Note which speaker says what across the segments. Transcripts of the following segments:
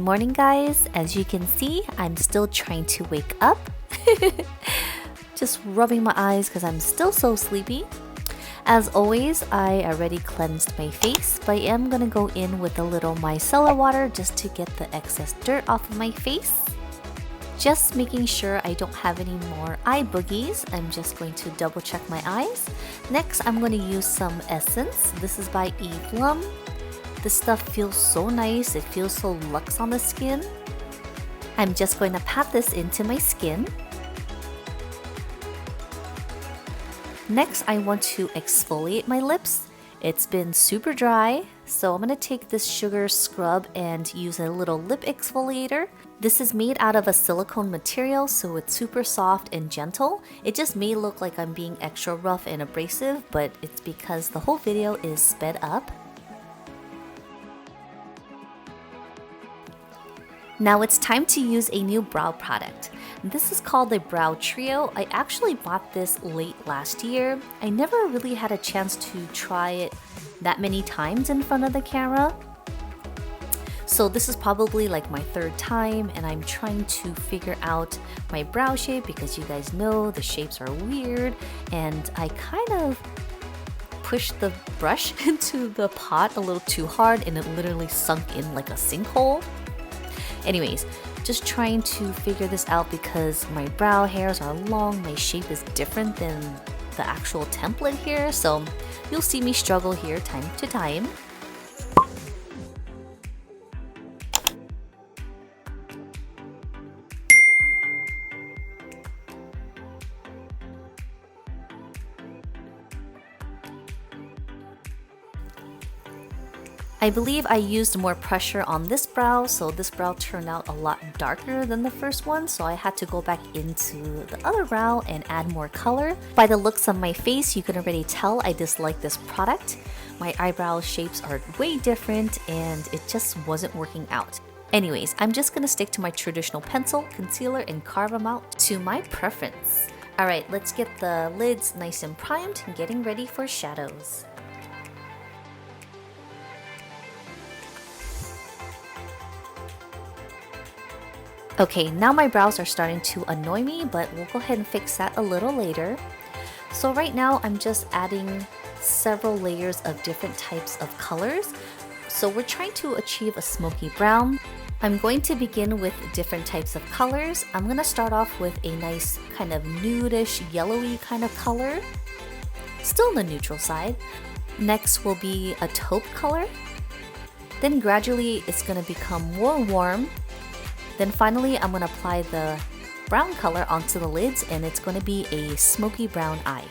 Speaker 1: morning guys, as you can see, I'm still trying to wake up. Just rubbing my eyes because I'm still so sleepy. As always, I already cleansed my face, but I am gonna go in with a little micellar water just to get the excess dirt off of my face. Just making sure I don't have any more eye boogies. I'm just going to double check my eyes. Next, I'm going to use some essence. This is by Eve Lum. This stuff feels so nice. It feels so luxe on the skin. I'm just going to pat this into my skin. Next, I want to exfoliate my lips. It's been super dry, so I'm going to take this sugar scrub and use a little lip exfoliator. This is made out of a silicone material, so it's super soft and gentle. It just may look like I'm being extra rough and abrasive, but it's because the whole video is sped up. Now it's time to use a new brow product. This is called the Brow Trio. I actually bought this late last year. I never really had a chance to try it that many times in front of the camera. So this is probably like my third time, and I'm trying to figure out my brow shape because you guys know the shapes are weird, and I kind of pushed the brush into the pot a little too hard and it literally sunk in like a sinkhole. Anyways, just trying to figure this out because my brow hairs are long, my shape is different than the actual template here, so you'll see me struggle here time to time. I believe I used more pressure on this brow, so this brow turned out a lot darker than the first one, so I had to go back into the other brow and add more color. By the looks of my face, you can already tell I dislike this product. My eyebrow shapes are way different and it just wasn't working out. Anyways, I'm just gonna stick to my traditional pencil, concealer, and carve them out to my preference. Alright, let's get the lids nice and primed and getting ready for shadows. Okay, now my brows are starting to annoy me, but we'll go ahead and fix that a little later. So right now I'm just adding several layers of different types of colors. So we're trying to achieve a smoky brown. I'm going to begin with different types of colors. I'm going to start off with a nice kind of nudish, yellowy kind of color. Still on the neutral side. Next will be a taupe color. Then gradually it's going to become more warm. Then finally, I'm going to apply the brown color onto the lids, and it's going to be a smoky brown eye.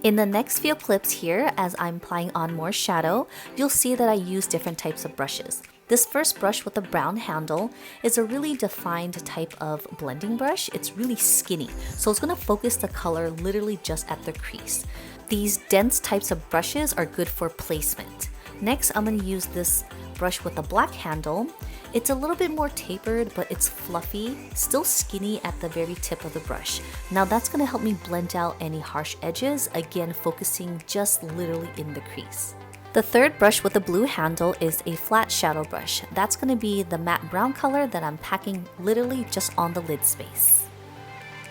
Speaker 1: In the next few clips here, as I'm applying on more shadow, you'll see that I use different types of brushes. This first brush with a brown handle is a really defined type of blending brush. It's really skinny, so it's going to focus the color literally just at the crease. These dense types of brushes are good for placement. Next, I'm going to use this brush with a black handle. It's a little bit more tapered, but it's fluffy, still skinny at the very tip of the brush. Now that's going to help me blend out any harsh edges, again focusing just literally in the crease. The third brush with a blue handle is a flat shadow brush. That's going to be the matte brown color that I'm packing literally just on the lid space.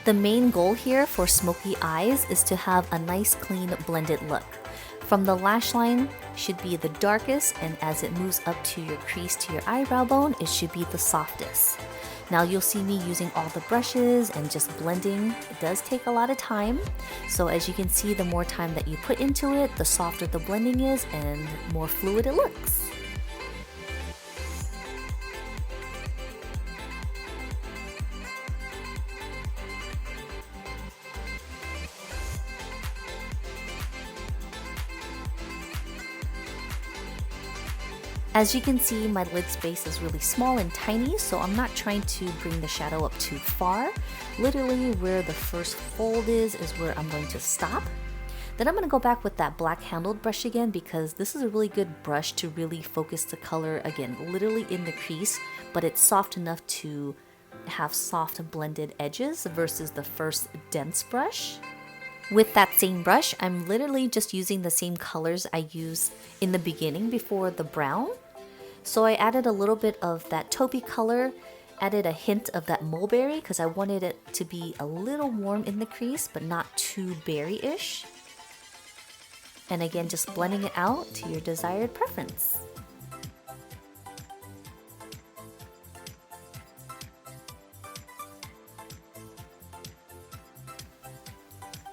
Speaker 1: The main goal here for smoky eyes is to have a nice clean blended look. From the lash line should be the darkest, and as it moves up to your crease to your eyebrow bone, it should be the softest. Now you'll see me using all the brushes and just blending. It does take a lot of time. So as you can see, the more time that you put into it, the softer the blending is and more fluid it looks. As you can see, my lid space is really small and tiny, so I'm not trying to bring the shadow up too far. Literally where the first fold is where I'm going to stop. Then I'm going to go back with that black handled brush again because this is a really good brush to really focus the color again, literally in the crease, but it's soft enough to have soft blended edges versus the first dense brush. With that same brush, I'm literally just using the same colors I used in the beginning before the brown. So I added a little bit of that taupey color, added a hint of that mulberry because I wanted it to be a little warm in the crease but not too berry-ish. And again, just blending it out to your desired preference.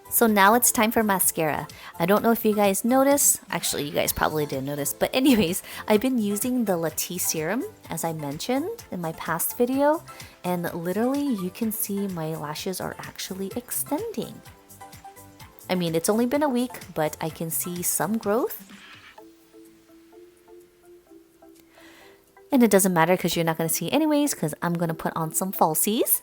Speaker 1: So now it's time for mascara. I don't know if you guys noticed, actually you guys probably didn't notice, but anyways, I've been using the LEECESTYLZ serum as I mentioned in my past video, and literally you can see my lashes are actually extending. I mean, it's only been a week, but I can see some growth. And it doesn't matter because you're not going to see anyways because I'm going to put on some falsies.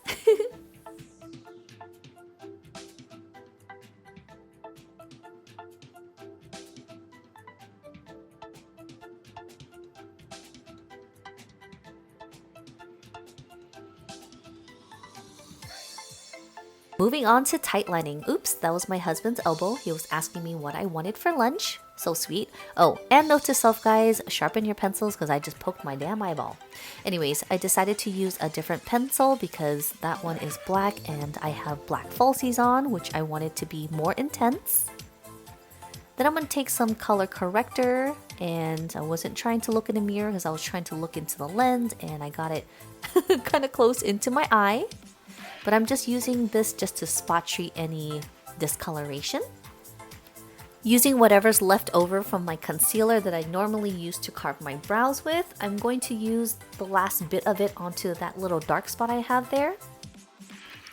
Speaker 1: Moving on to tight lining. Oops, that was my husband's elbow. He was asking me what I wanted for lunch. So sweet. Oh, and note to self guys, sharpen your pencils because I just poked my damn eyeball. Anyways, I decided to use a different pencil because that one is black and I have black falsies on, which I wanted to be more intense. Then I'm going to take some color corrector, and I wasn't trying to look in the mirror because I was trying to look into the lens and I got it kind of close into my eye. But I'm just using this just to spot treat any discoloration. Using whatever's left over from my concealer that I normally use to carve my brows with, I'm going to use the last bit of it onto that little dark spot I have there.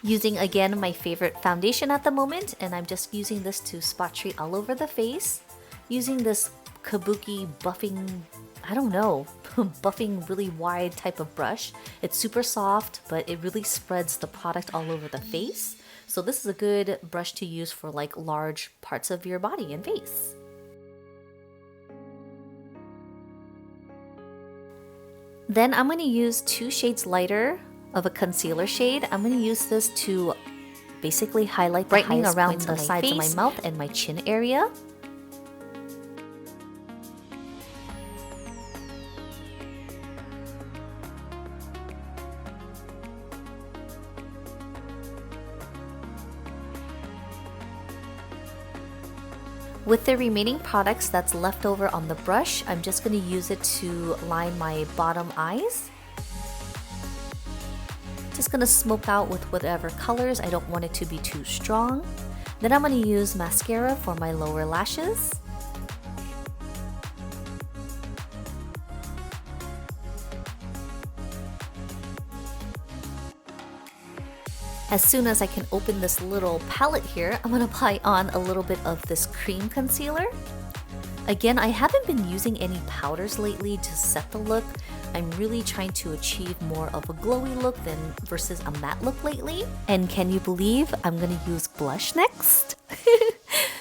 Speaker 1: Using again my favorite foundation at the moment, and I'm just using this to spot treat all over the face. Using this kabuki buffing, I don't know, buffing really wide type of brush. It's super soft, but it really spreads the product all over the face. So this is a good brush to use for like large parts of your body and face. Then I'm going to use 2 shades lighter of a concealer shade. I'm going to use this to basically highlight brightening around the sides of my mouth and my chin area. With the remaining products that's left over on the brush, I'm just going to use it to line my bottom eyes. Just going to smoke out with whatever colors. I don't want it to be too strong. Then I'm going to use mascara for my lower lashes. As soon as I can open this little palette here, I'm going to apply on a little bit of this cream concealer. Again, I haven't been using any powders lately to set the look. I'm really trying to achieve more of a glowy look than versus a matte look lately. And can you believe I'm going to use blush next?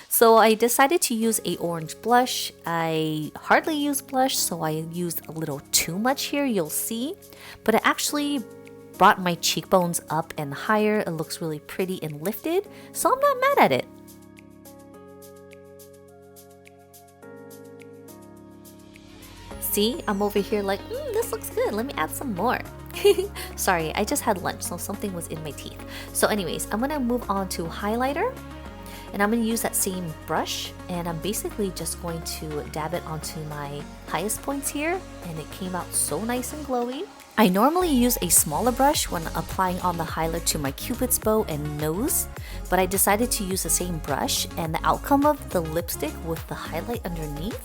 Speaker 1: So I decided to use a orange blush. I hardly use blush, so I used a little too much here, you'll see. But it actually brought my cheekbones up and higher. It looks really pretty and lifted, so I'm not mad at it. See, I'm over here like, this looks good, let me add some more. Sorry, I just had lunch, so something was in my teeth. So anyways, I'm gonna move on to highlighter, and I'm gonna use that same brush, and I'm basically just going to dab it onto my highest points here, and it came out so nice and glowy. I normally use a smaller brush when applying on the highlighter to my cupid's bow and nose, but I decided to use the same brush, and the outcome of the lipstick with the highlight underneath,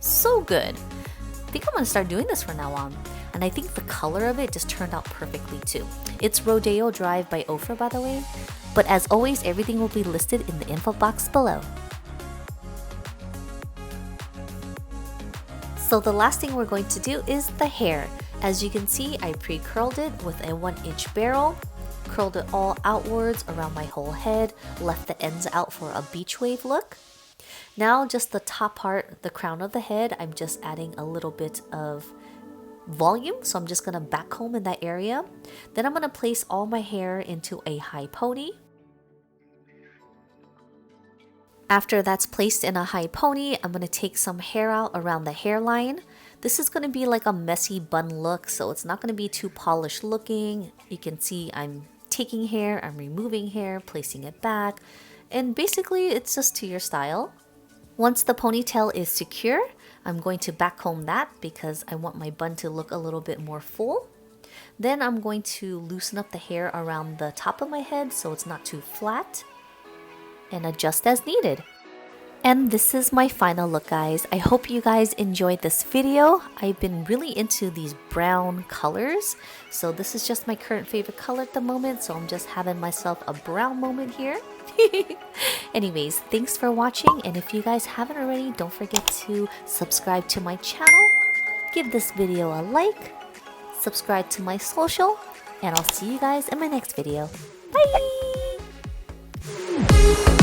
Speaker 1: so good. I think I'm gonna start doing this from now on, and I think the color of it just turned out perfectly too. It's Rodeo Drive by OFRA, by the way, but as always, everything will be listed in the info box below. So the last thing we're going to do is the hair. As you can see, I pre-curled it with a 1-inch barrel, curled it all outwards around my whole head, left the ends out for a beach wave look. Now just the top part, the crown of the head, I'm just adding a little bit of volume, so I'm just gonna backcomb in that area. Then I'm gonna place all my hair into a high pony. After that's placed in a high pony, I'm gonna take some hair out around the hairline. This is gonna be like a messy bun look, so it's not gonna be too polished looking. You can see I'm taking hair, I'm removing hair, placing it back, and basically it's just to your style. Once the ponytail is secure, I'm going to backcomb that because I want my bun to look a little bit more full. Then I'm going to loosen up the hair around the top of my head so it's not too flat, and adjust as needed. And this is my final look, guys. I hope you guys enjoyed this video. I've been really into these brown colors, so this is just my current favorite color at the moment, so I'm just having myself a brown moment here. Anyways, thanks for watching, and if you guys haven't already, don't forget to subscribe to my channel, give this video a like, subscribe to my social, and I'll see you guys in my next video. Bye!